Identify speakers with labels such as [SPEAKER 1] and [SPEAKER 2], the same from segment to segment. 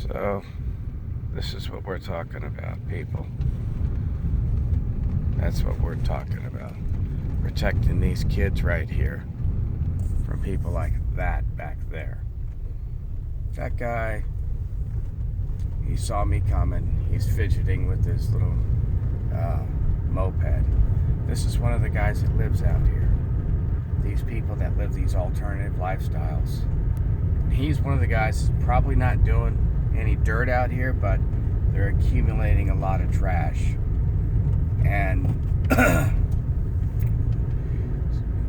[SPEAKER 1] So, this is what we're talking about, people. That's what we're talking about. Protecting these kids right here from people like that back there. That guy, he saw me coming. He's fidgeting with his little moped. This is one of the guys that lives out here. These people that live these alternative lifestyles. He's one of the guys that's probably not doing any dirt out here, but they're accumulating a lot of trash. And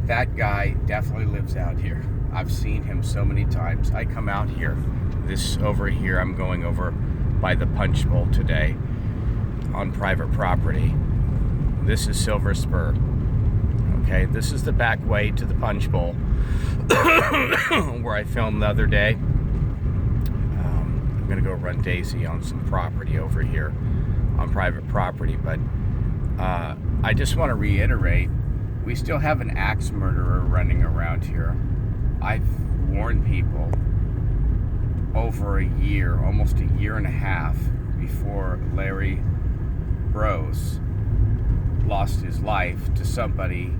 [SPEAKER 1] that guy definitely lives out here. I've seen him so many times. I come out here. This over here, I'm going over by the Punch Bowl today on private property. This is Silver Spur. Okay, this is the back way to the Punch Bowl where I filmed the other day. I'm gonna go run Daisy on some property over here on private property, but I just want to reiterate, we still have an axe murderer running around here. I've warned people over a year, almost a year and a half before Larry Rose lost his life to somebody,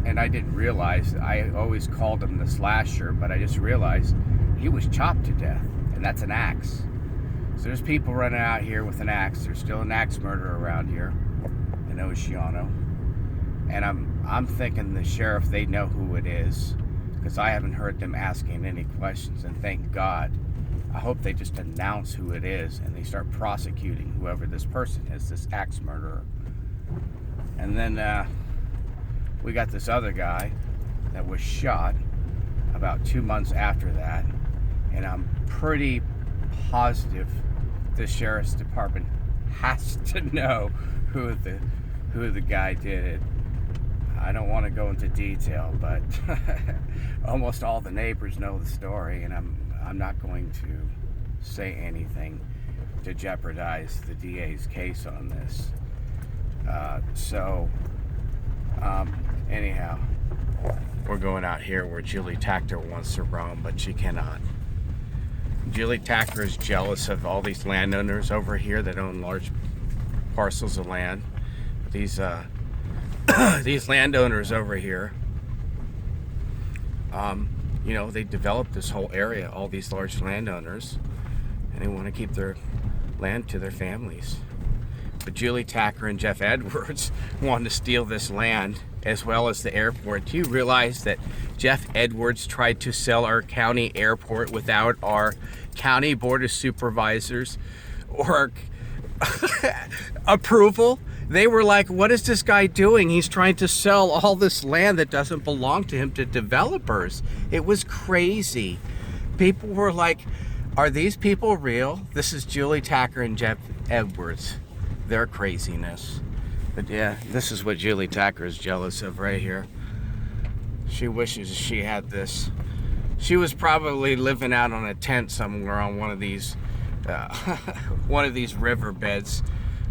[SPEAKER 1] and I didn't realize, I always called him the slasher, but I just realized he was chopped to death, and that's an axe. So there's people running out here with an axe. There's still an axe murderer around here in Oceano. And I'm thinking the sheriff, they know who it is, because I haven't heard them asking any questions, and thank God. I hope they just announce who it is and they start prosecuting whoever this person is, this axe murderer. And then we got this other guy that was shot about 2 months after that, and I'm pretty positive the sheriff's department has to know who the guy did it. I don't want to go into detail, but almost all the neighbors know the story, and I'm not going to say anything to jeopardize the DA's case on this. Anyhow, we're going out here where Julie Tacker wants to roam, but she cannot. Julie Tacker is jealous of all these landowners over here that own large parcels of land. These these landowners over here, you know, they developed this whole area, all these large landowners, and they want to keep their land to their families. But Julie Tacker and Jeff Edwards want to steal this land as well as the airport. Do you realize that Jeff Edwards tried to sell our county airport without our county board of supervisors or approval? They were like, what is this guy doing? He's trying to sell all this land that doesn't belong to him to developers. It was crazy. People were like, are these people real? This is Julie Tacker and Jeff Edwards. Their craziness. But yeah, this is what Julie Tacker is jealous of right here. She wishes she had this. She was probably living out on a tent somewhere on one of these riverbeds.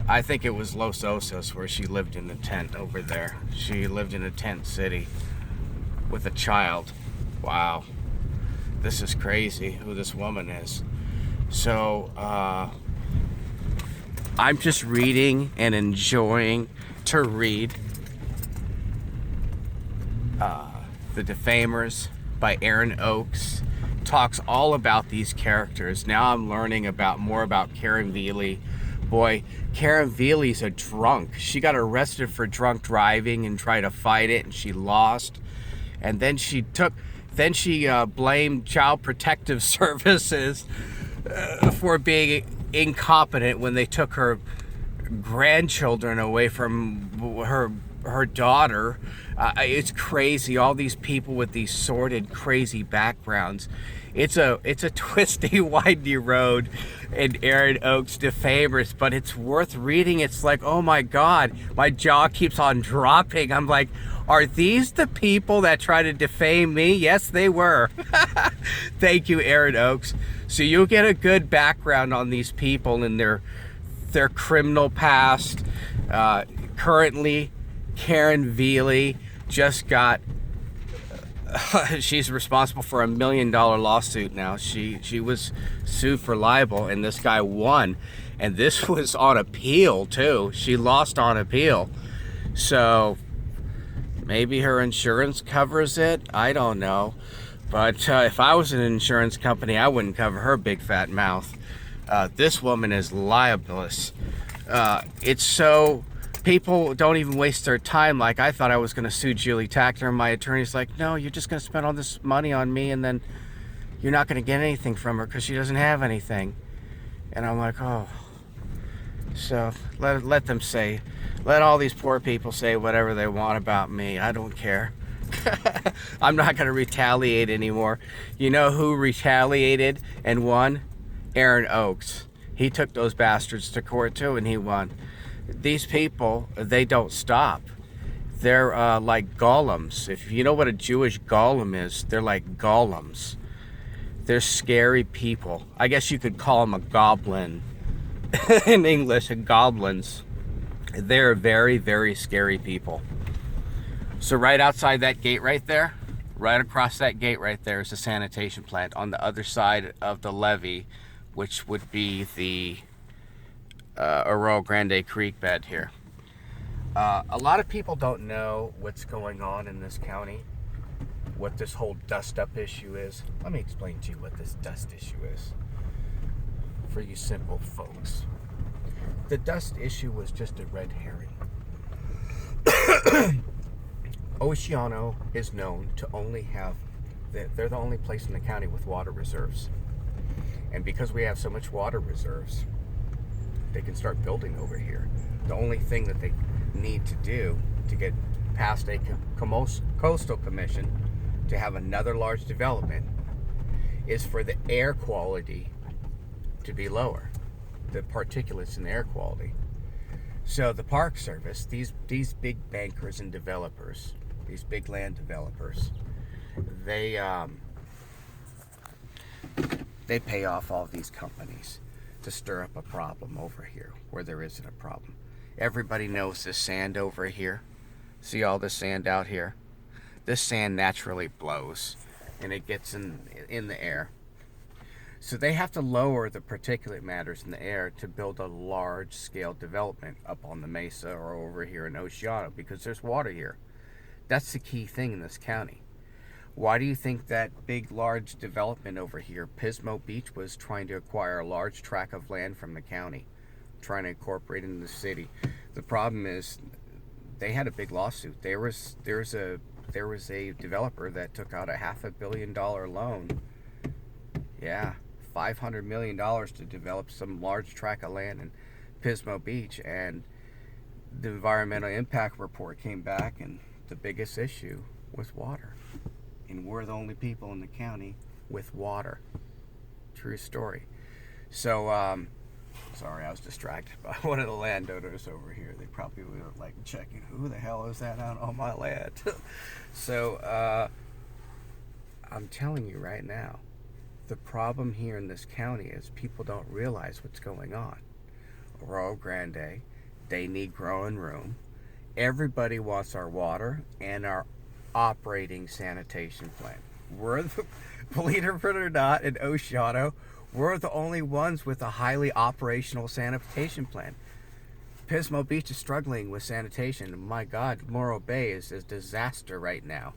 [SPEAKER 1] I think it was Los Osos where she lived in the tent over there. She lived in a tent city with a child. Wow. This is crazy who this woman is. So, I'm just reading and enjoying to read The Defamers by Aaron Ochs. Talks all about these characters. Now I'm learning more about Karen Velie. Boy, Karen Velie's a drunk. She got arrested for drunk driving and tried to fight it, and she lost. And then she blamed Child Protective Services for being incompetent when they took her grandchildren away from her daughter. It's crazy. All these people with these sordid, crazy backgrounds. It's a twisty, windy road in Aaron Ochs' Defamers, but it's worth reading. It's like, oh my God, my jaw keeps on dropping. I'm like, are these the people that try to defame me? Yes, they were. Thank you, Aaron Ochs. So you'll get a good background on these people and their criminal past. Currently, Karen Velie just got she's responsible for $1 million lawsuit now. She was sued for libel, and this guy won. And this was on appeal too. She lost on appeal. So maybe her insurance covers it. I don't know. But if I was an insurance company, I wouldn't cover her big fat mouth. This woman is libelous. It's so... People don't even waste their time. Like, I thought I was going to sue Julie Tacker, and my attorney's like, no, you're just going to spend all this money on me, and then you're not going to get anything from her because she doesn't have anything. And I'm like, oh. So let them say, let all these poor people say whatever they want about me. I don't care. I'm not going to retaliate anymore. You know who retaliated and won? Aaron Ochs. He took those bastards to court too, and he won. These people, they don't stop. They're like golems. If you know what a Jewish golem is, they're like golems. They're scary people. I guess you could call them a goblin. In English, goblins. They're very, very scary people. So right outside that gate right there, right across that gate right there is a sanitation plant on the other side of the levee, which would be the Arroyo Grande Creek bed here. A lot of people don't know what's going on in this county, what this whole dust up issue is. Let me explain to you what this dust issue is for you simple folks. The dust issue was just a red herring. Oceano is known to only have, they're the only place in the county with water reserves. And because we have so much water reserves, they can start building over here. The only thing that they need to do to get past a coastal commission to have another large development is for the air quality to be lower, the particulates in the air quality. So the Park Service, these big bankers and developers, these big land developers, they pay off all these companies to stir up a problem over here where there isn't a problem. Everybody knows this sand over here. See all this sand out here? This sand naturally blows and it gets in the air. So they have to lower the particulate matters in the air to build a large scale development up on the mesa or over here in Oceano because there's water here. That's the key thing in this county. Why do you think that big, large development over here, Pismo Beach, was trying to acquire a large tract of land from the county, trying to incorporate it into the city? The problem is they had a big lawsuit. There was a developer that took out a $500 million loan. Yeah, $500 million to develop some large tract of land in Pismo Beach, and the environmental impact report came back, and the biggest issue was water. And we're the only people in the county with water. True story. So, sorry, I was distracted by one of the landowners over here. They probably were like checking, who the hell is that out on my land? So, I'm telling you right now, the problem here in this county is people don't realize what's going on. Arroyo Grande, they need growing room. Everybody wants our water and our operating sanitation plant. Believe it or not, in Oceano, we're the only ones with a highly operational sanitation plant. Pismo Beach is struggling with sanitation. My God, Morro Bay is a disaster right now.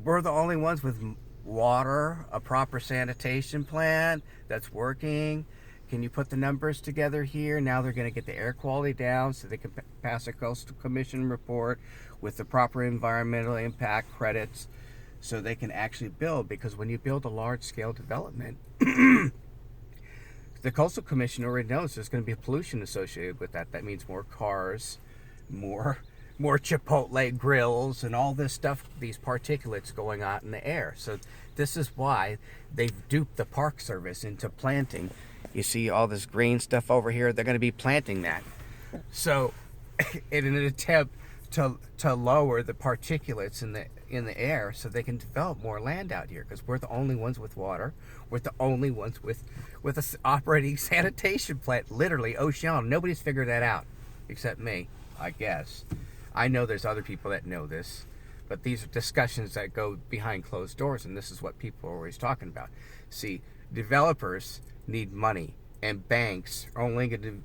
[SPEAKER 1] We're the only ones with water, a proper sanitation plant that's working. Can you put the numbers together here? Now they're going to get the air quality down so they can pass a coastal commission report with the proper environmental impact credits so they can actually build. Because when you build a large scale development, the coastal commission already knows there's going to be pollution associated with that. That means more cars, more Chipotle grills, and all this stuff, these particulates going out in the air. So this is why they've duped the Park Service into planting. You see all this green stuff over here? They're going to be planting that. So in an attempt to lower the particulates in the air so they can develop more land out here, because we're the only ones with water. We're the only ones with a operating sanitation plant, literally Oceano. Nobody's figured that out except me, I guess. I know there's other people that know this, but these are discussions that go behind closed doors, and this is what people are always talking about. See, developers need money, and banks are only going to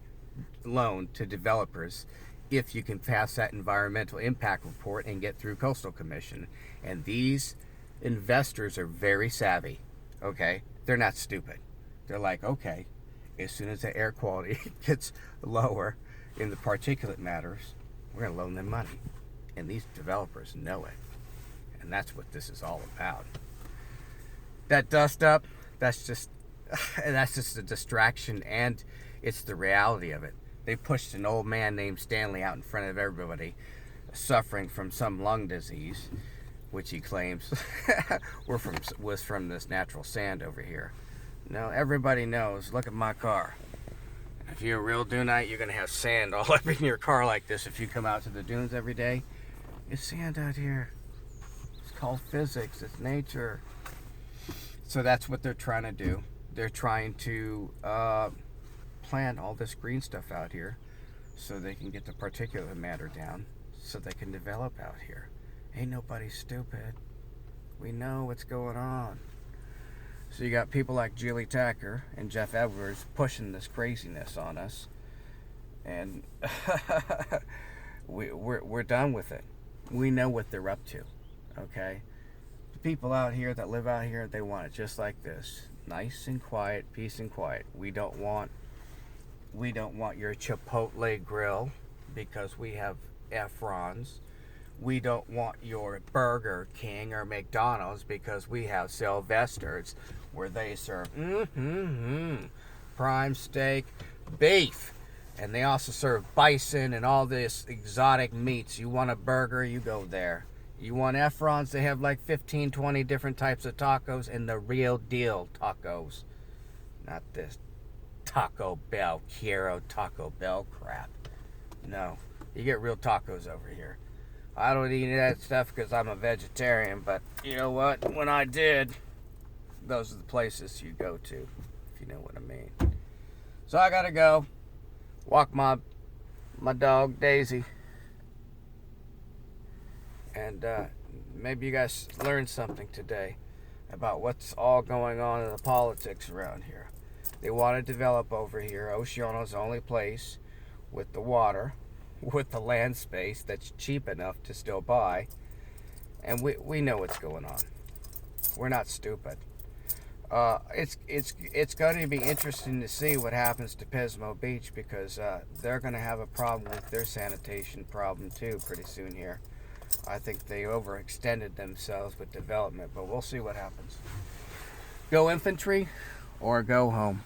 [SPEAKER 1] loan to developers if you can pass that environmental impact report and get through Coastal Commission. And these investors are very savvy, okay? They're not stupid. They're like, okay, as soon as the air quality gets lower in the particulate matters, we're going to loan them money. And these developers know it. And that's what this is all about. That dust up, that's just a distraction, and it's the reality of it. They pushed an old man named Stanley out in front of everybody, suffering from some lung disease, which he claims was from this natural sand over here. No, everybody knows. Look at my car. If you're a real Duneite, you're going to have sand all up in your car like this if you come out to the dunes every day. It's sand out here. It's called physics. It's nature. So that's what they're trying to do. They're trying to plant all this green stuff out here so they can get the particulate matter down so they can develop out here. Ain't nobody stupid. We know what's going on. So you got people like Julie Tacker and Jeff Edwards pushing this craziness on us, and we're done with it. We know what they're up to, okay? The people out here that live out here, they want it just like this. Nice and quiet, peace and quiet. We don't want your Chipotle grill because we have Efrons. We don't want your Burger King or McDonald's because we have Sylvester's, where they serve prime steak, beef. And they also serve bison and all this exotic meats. You want a burger, you go there. You want Efrons, they have like 15, 20 different types of tacos, and the real deal tacos. Not this Taco Bell, Quiero Taco Bell crap. No, you get real tacos over here. I don't eat that stuff because I'm a vegetarian, but you know what? When I did, those are the places you go to, if you know what I mean. So I gotta go walk my dog Daisy, and maybe you guys learned something today about what's all going on in the politics around here. They want to develop over here. Oceano's the only place with the water, with the land space that's cheap enough to still buy, and we know what's going on. We're not stupid. It's going to be interesting to see what happens to Pismo Beach, because they're going to have a problem with their sanitation problem too pretty soon here. I think they overextended themselves with development, but we'll see what happens. Go infantry or go home.